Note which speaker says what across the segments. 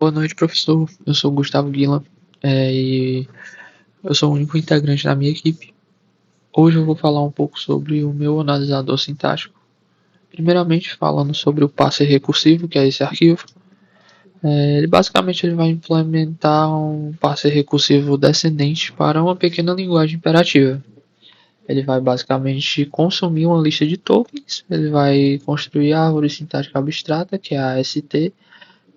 Speaker 1: Boa noite, professor. Eu sou o Gustavo Guilan, e eu sou o único integrante da minha equipe. Hoje eu vou falar um pouco sobre o meu analisador sintático. Primeiramente, falando sobre o parser recursivo, que é esse arquivo. Ele basicamente vai implementar um parser recursivo descendente para uma pequena linguagem imperativa. Ele vai basicamente consumir uma lista de tokens, ele vai construir a árvore sintática abstrata, que é a AST,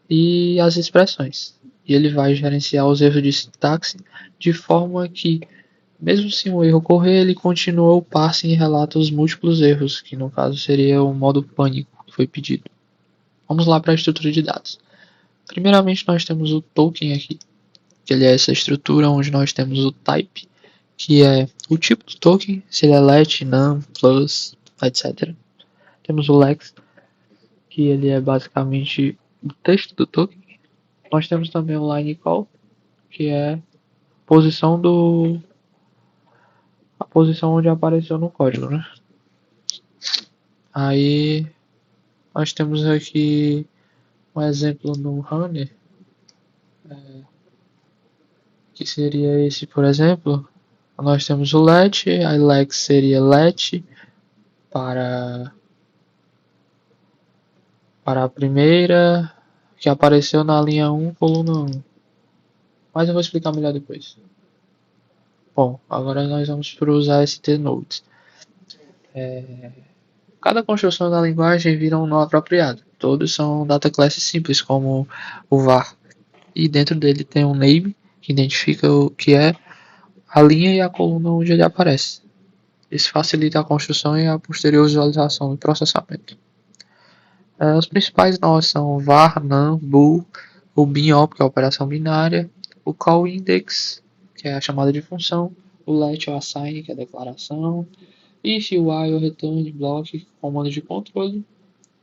Speaker 1: e as expressões. E ele vai gerenciar os erros de sintaxe de forma que, mesmo se um erro ocorrer, ele continua o parsing e relata os múltiplos erros, que no caso seria o modo pânico que foi pedido. Vamos lá para a estrutura de dados. Primeiramente, nós temos o token aqui, que ele é essa estrutura onde nós temos o type, que é o tipo do token, se ele é let, num, plus, etc. Temos o lex, que ele é basicamente o texto do token. Nós temos também o line call, que é posição do a posição onde apareceu no código, né? Aí nós temos aqui um exemplo no runner, que seria esse, por exemplo. Nós temos o let, a lex seria let para a primeira que apareceu na linha 1, coluna 1. Mas eu vou explicar melhor depois. Bom, agora nós vamos para os AST nodes. Cada construção da linguagem vira um nó apropriado. Todos são data classes simples, como o var. E dentro dele tem um name, que identifica o que é a linha e a coluna onde ele aparece. Isso facilita a construção e a posterior visualização do processamento. Os principais nós são var, num, bool, o binop, que é a operação binária, o call index, que é a chamada de função, o let ou assign, que é a declaração, if, while, return, block, comando de controle.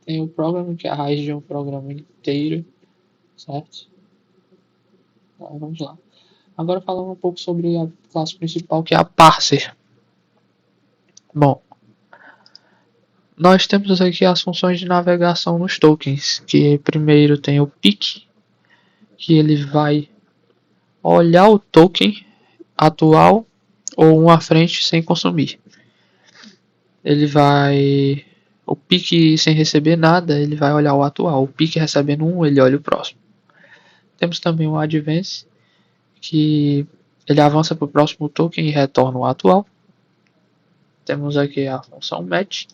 Speaker 1: Tem o program, que é a raiz de um programa inteiro, certo? Então, vamos lá. Agora falando um pouco sobre a classe principal, que é a parser. Bom, nós temos aqui as funções de navegação nos tokens, que primeiro tem o pick, que ele vai olhar o token atual ou um à frente sem consumir. Ele vai... O pick sem receber nada, ele vai olhar o atual. O pick recebendo um, ele olha o próximo. Temos também o advance, que ele avança para o próximo token e retorna o atual. Temos aqui a função match,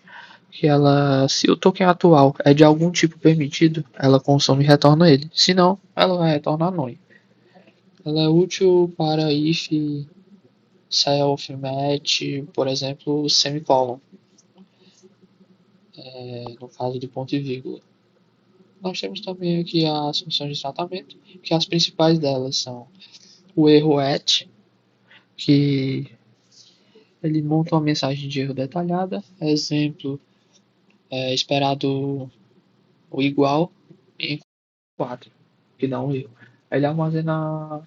Speaker 1: que ela, se o token atual é de algum tipo permitido, ela consome e retorna ele. Se não, ela vai retornar none. Ela é útil para if, self, match, por exemplo, semicolon, no caso de ponto e vírgula. Nós temos também aqui as funções de tratamento, que as principais delas são o erro at, que ele monta uma mensagem de erro detalhada, exemplo, esperado o igual em 4, que dá um erro. Ele armazena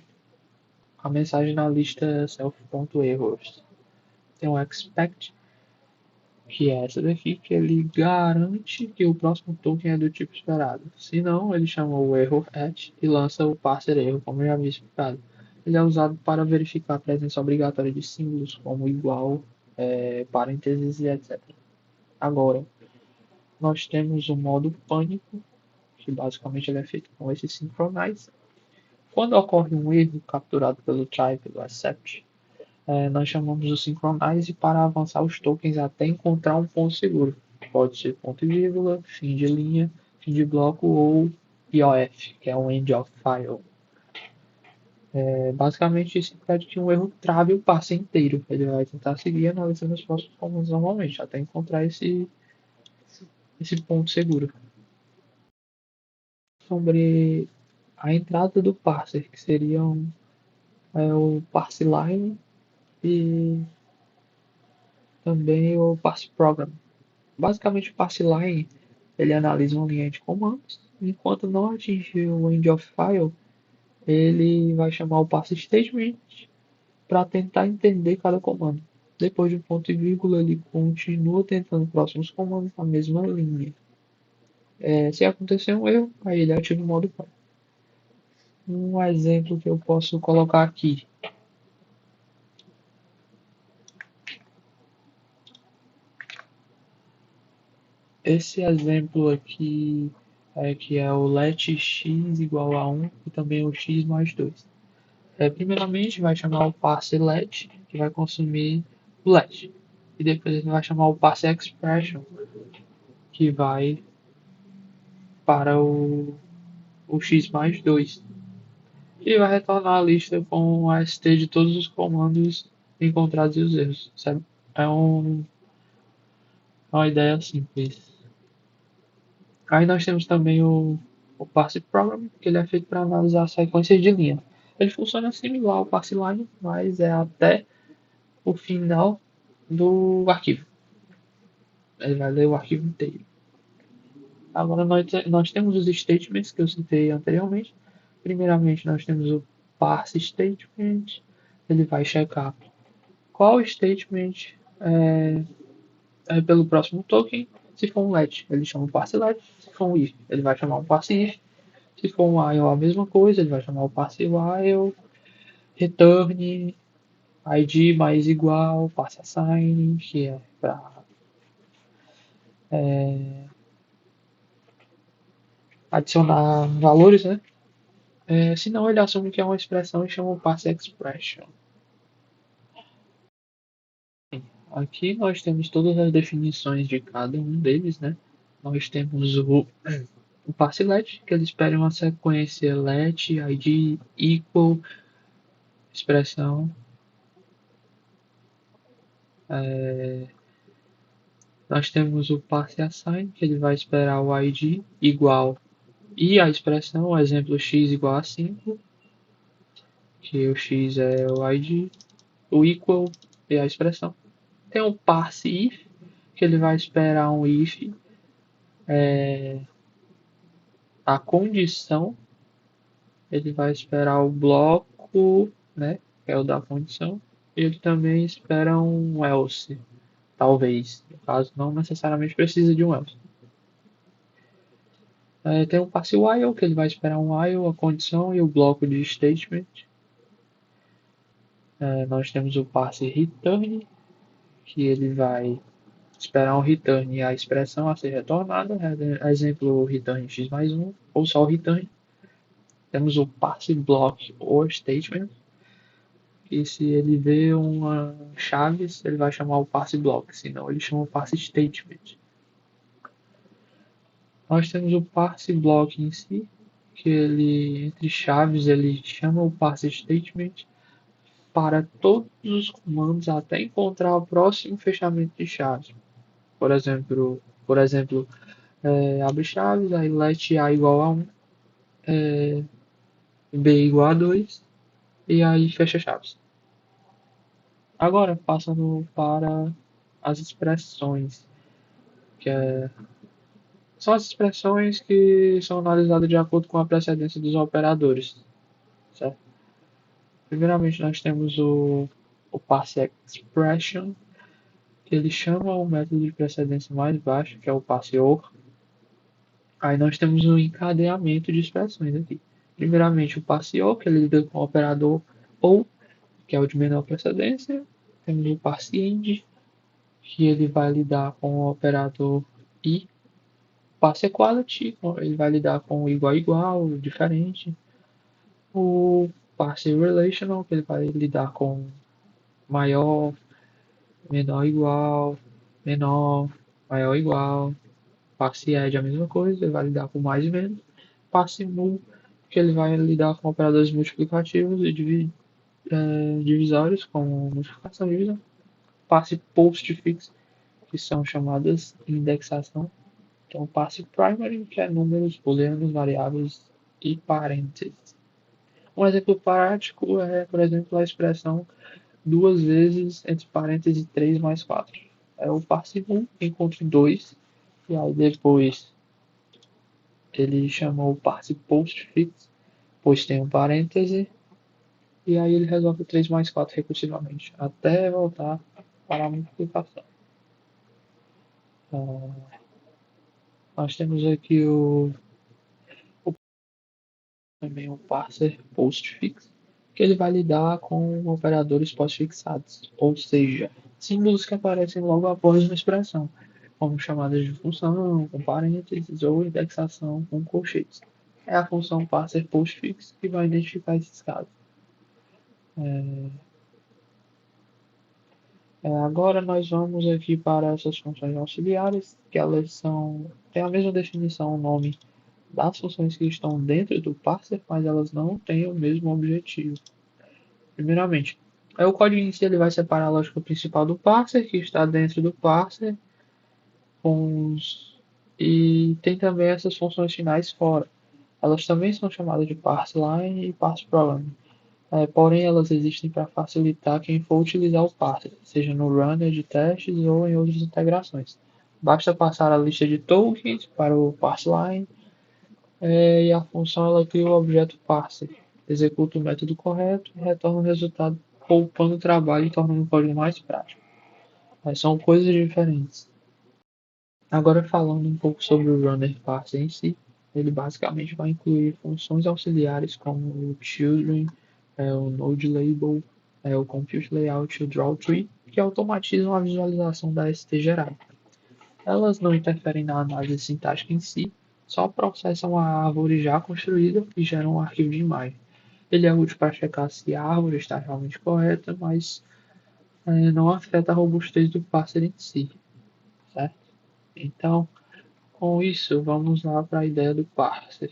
Speaker 1: a mensagem na lista self.errors. Tem o expect, que é essa daqui, que ele garante que o próximo token é do tipo esperado. Se não, ele chama o error at e lança o parser erro, como eu já havia explicado. Ele é usado para verificar a presença obrigatória de símbolos como igual, parênteses e etc. Agora, nós temos o modo pânico, que basicamente ele é feito com esse synchronize. Quando ocorre um erro capturado pelo try, pelo accept, nós chamamos o synchronize para avançar os tokens até encontrar um ponto seguro. Pode ser ponto e vírgula, fim de linha, fim de bloco ou IOF, que é um end of file. Basicamente, isso impede que um erro trave o passe inteiro. Ele vai tentar seguir analisando os próximos comandos normalmente, até encontrar esse ponto seguro. Sobre a entrada do parser, que seriam o parse line e também o parse program. Basicamente, o parse line ele analisa uma linha de comandos, enquanto não atingir o end of file, ele vai chamar o parse statement para tentar entender cada comando. Depois de um ponto e vírgula, ele continua tentando próximos comandos na mesma linha. Se acontecer um erro, aí ele ativa o modo pânico. Um exemplo que eu posso colocar aqui. Esse exemplo aqui que é o let x igual a 1 e também o x mais 2. Primeiramente, vai chamar o parse let, que vai consumir o let. E depois ele vai chamar o parse expression, que vai para o x mais 2. E vai retornar a lista com a ST de todos os comandos encontrados e os erros. Sabe? É uma ideia simples. Aí nós temos também o parse program, que ele é feito para analisar sequências de linha. Ele funciona similar ao parse line, mas é até o final do arquivo. Ele vai ler o arquivo inteiro. Agora nós temos os statements que eu citei anteriormente. Primeiramente nós temos o parse statement. Ele vai checar qual statement é pelo próximo token. Se for um let, ele chama um parse let. Se for um if, ele vai chamar um parse if. Se for um while, a mesma coisa, ele vai chamar o parse while. Return id mais igual, parse assign, que é para adicionar valores, né? Senão ele assume que é uma expressão e chama o parse expression. Aqui nós temos todas as definições de cada um deles, né? Nós temos o parse let, que ele espera uma sequência let, id, equal, expressão. Nós temos o parse assign, que ele vai esperar o id igual e a expressão, exemplo x igual a 5, que o x é o id, o equal e a expressão. Tem o parse if, que ele vai esperar um if, a condição, ele vai esperar o bloco, né, que é o da condição, e ele também espera um else, talvez, no caso não necessariamente precisa de um else. Tem o parse while, que ele vai esperar um while, a condição e o bloco de statement. Nós temos o parse return, que ele vai esperar um return e a expressão a ser retornada, exemplo return x mais 1, ou só o return. Temos o parse block or statement, que se ele vê uma chaves, ele vai chamar o parse block, senão ele chama o parse statement. Nós temos o parse block em si, que ele, entre chaves, ele chama o parse statement para todos os comandos até encontrar o próximo fechamento de chaves. Por exemplo, abre chaves, aí let a igual a 1, b igual a 2, e aí fecha chaves. Agora, passando para as expressões, que são as expressões que são analisadas de acordo com a precedência dos operadores, certo? Primeiramente, nós temos o parse expression, que ele chama o método de precedência mais baixo, que é o parse or. Aí nós temos o encadeamento de expressões aqui. Primeiramente, o parse or, que ele lida com o operador ou, que é o de menor precedência. Temos o parse end, que ele vai lidar com o operador e. Parse equality, ele vai lidar com igual a igual, diferente. O parse relational, que ele vai lidar com maior, menor igual, menor, maior igual. Parse add é a mesma coisa, ele vai lidar com mais e menos. Parse mul, que ele vai lidar com operadores multiplicativos e divisórios, como multiplicação e divisão. Parse postfix, que são chamadas de indexação. Então, parse primary, que é números, booleanos, variáveis e parênteses. Um exemplo prático é, por exemplo, a expressão duas vezes entre parênteses 3 mais 4. É o parse 1, encontre 2, e aí depois ele chamou o parse postfix, pois tem um parêntese, e aí ele resolve 3 mais 4 recursivamente, até voltar para a multiplicação. Nós temos aqui também o parser postfix, que ele vai lidar com operadores pós-fixados, ou seja, símbolos que aparecem logo após uma expressão, como chamadas de função, com parênteses ou indexação com colchetes. É a função parser postfix que vai identificar esses casos. Agora nós vamos aqui para essas funções auxiliares, que elas têm a mesma definição, o nome das funções que estão dentro do parser, mas elas não têm o mesmo objetivo. Primeiramente, o código em si ele vai separar a lógica principal do parser, que está dentro do parser, e tem também essas funções finais fora. Elas também são chamadas de parseLine e parseProgram. Porém, elas existem para facilitar quem for utilizar o parser, seja no runner de testes ou em outras integrações. Basta passar a lista de tokens para o parseLine e a função ela cria o objeto parser, executa o método correto e retorna o resultado, poupando o trabalho e tornando o código mais prático. Mas são coisas diferentes. Agora falando um pouco sobre o runner parser em si, ele basicamente vai incluir funções auxiliares como o children, o node label, o compute layout e o draw tree, que automatizam a visualização da ST gerada. Elas não interferem na análise sintática em si, só processam a árvore já construída e geram um arquivo de imagem. Ele é útil para checar se a árvore está realmente correta, mas não afeta a robustez do parser em si, certo? Então, com isso, vamos lá para a ideia do parser.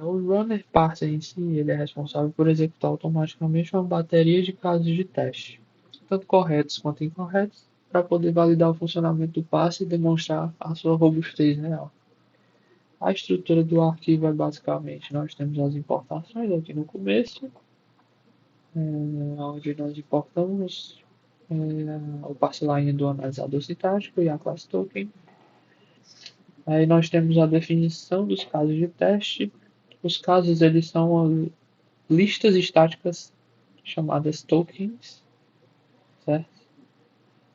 Speaker 1: O runner parser em si, ele é responsável por executar automaticamente uma bateria de casos de teste, tanto corretos quanto incorretos, para poder validar o funcionamento do parser e demonstrar a sua robustez real. A estrutura do arquivo é basicamente, nós temos as importações aqui no começo, onde nós importamos o parseline do analisador sintático e a classe token. Aí nós temos a definição dos casos de teste. Os casos eles são listas estáticas chamadas tokens, certo?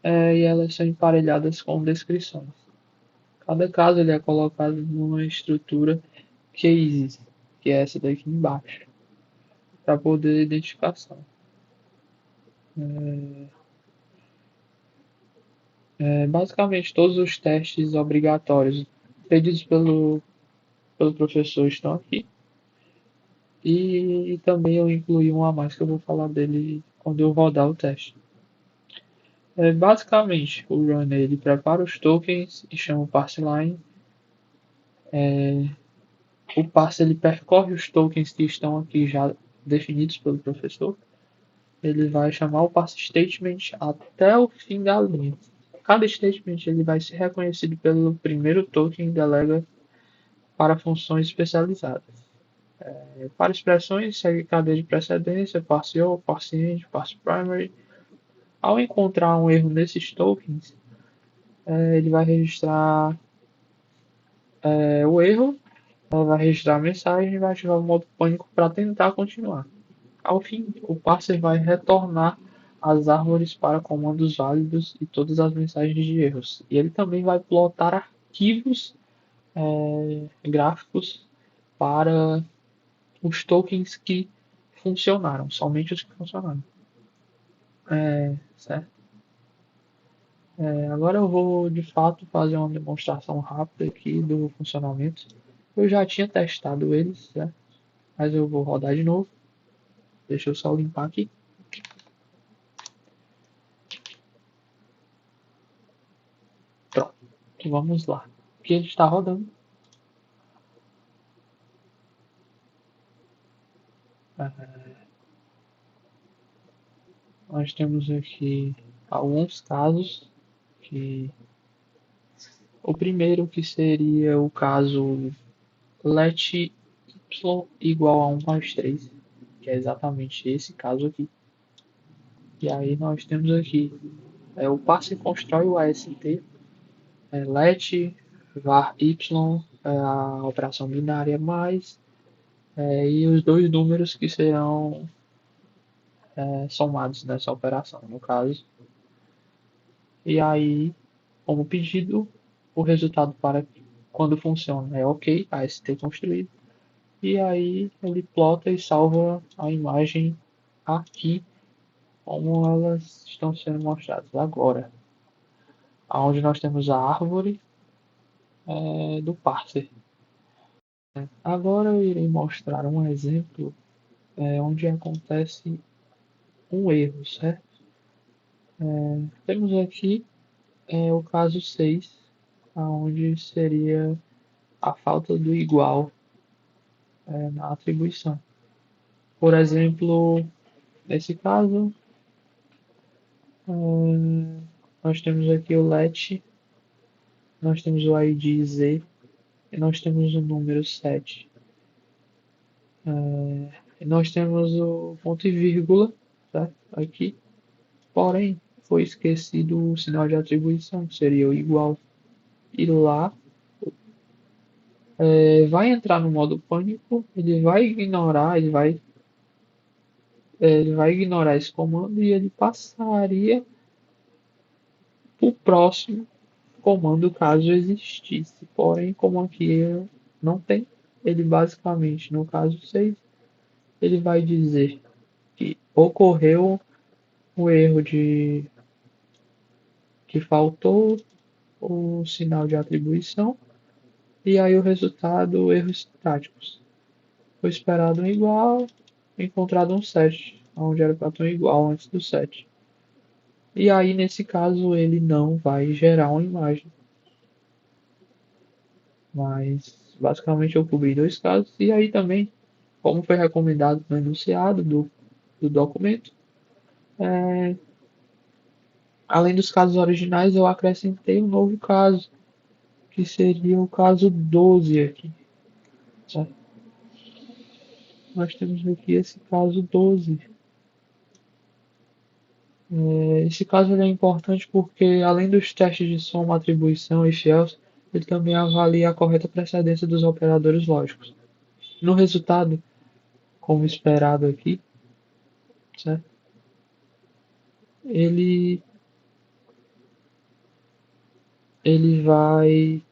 Speaker 1: E elas são emparelhadas com descrições. Cada caso ele é colocado numa estrutura cases, que é essa daqui embaixo, para poder identificação. Basicamente todos os testes obrigatórios pedidos pelo professor estão aqui. E também eu incluí um a mais que eu vou falar dele quando eu rodar o teste. Basicamente, o runner ele prepara os tokens e chama o parseline. O parser ele percorre os tokens que estão aqui já definidos pelo professor. Ele vai chamar o parse statement até o fim da linha. Cada statement ele vai ser reconhecido pelo primeiro token e delega para funções especializadas. Para expressões, segue cadeia de precedência, parse or, parse end, parse primary. Ao encontrar um erro nesses tokens, ele vai registrar o erro, vai registrar a mensagem e vai ativar o modo pânico para tentar continuar. Ao fim, o parser vai retornar as árvores para comandos válidos e todas as mensagens de erros. E ele também vai plotar arquivos gráficos para os tokens que funcionaram, somente os que funcionaram. Certo? Agora eu vou de fato fazer uma demonstração rápida aqui do funcionamento. Eu já tinha testado eles, certo? Mas eu vou rodar de novo. Deixa eu só limpar aqui. Pronto, vamos lá. Aqui ele está rodando. Nós temos aqui alguns casos que o primeiro que seria o caso let y igual a 1 mais 3, que é exatamente esse caso aqui. E aí nós temos aqui o parser constrói o AST, let var y, a operação binária mais, e os dois números que serão somados nessa operação, no caso. E aí, como pedido, o resultado para quando funciona é OK, AST construído. e aí ele plota e salva a imagem aqui, como elas estão sendo mostradas agora, onde nós temos a árvore do parser. Agora eu irei mostrar um exemplo onde acontece um erro, certo? Temos aqui o caso 6, onde seria a falta do igual na atribuição. Por exemplo, nesse caso, nós temos aqui o let, nós temos o ID Z e nós temos o número 7. E nós temos o ponto e vírgula, certo? Aqui. Porém, foi esquecido o sinal de atribuição, que seria o igual. E lá vai entrar no modo pânico, ele vai ignorar esse comando e ele passaria para o próximo comando caso existisse. Porém, como aqui não tem, ele basicamente, no caso 6, ele vai dizer que ocorreu o erro de que faltou o sinal de atribuição e aí o resultado, erros estáticos. Foi esperado um igual, encontrado um 7, onde era para ter um igual antes do 7. E aí, nesse caso, ele não vai gerar uma imagem. Mas, basicamente, eu cobri dois casos. E aí também, como foi recomendado no enunciado do documento, é, além dos casos originais, eu acrescentei um novo caso, que seria o caso 12 aqui. Certo? Nós temos aqui esse caso 12. Esse caso ele é importante porque, além dos testes de soma, atribuição e fiels, ele também avalia a correta precedência dos operadores lógicos. No resultado, como esperado aqui, certo? Ele, ele vai.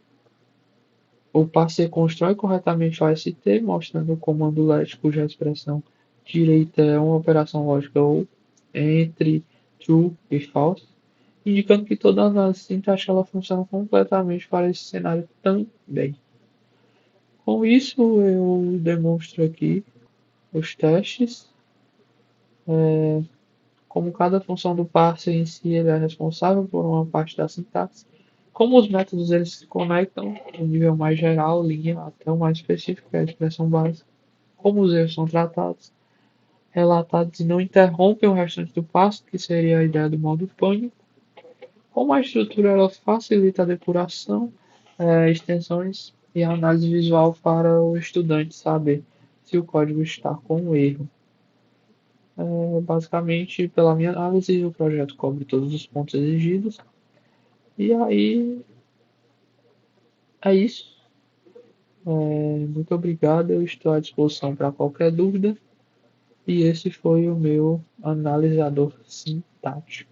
Speaker 1: O parser constrói corretamente o AST, mostrando o comando let cuja expressão direita é uma operação lógica ou entre true e false, indicando que toda análise sintática ela funciona completamente para esse cenário também. Com isso, eu demonstro aqui os testes, como cada função do parser em si ele é responsável por uma parte da sintaxe, como os métodos eles se conectam do nível mais geral, linha, até o mais específico, que é a expressão básica, como os erros são tratados, relatados e não interrompem o restante do passo, que seria a ideia do modo pânico, como a estrutura ela facilita a depuração, extensões e a análise visual para o estudante saber se o código está com erro. Basicamente, pela minha análise, o projeto cobre todos os pontos exigidos. E aí, é isso. Muito obrigado. Eu estou à disposição para qualquer dúvida. E esse foi o meu analisador sintático.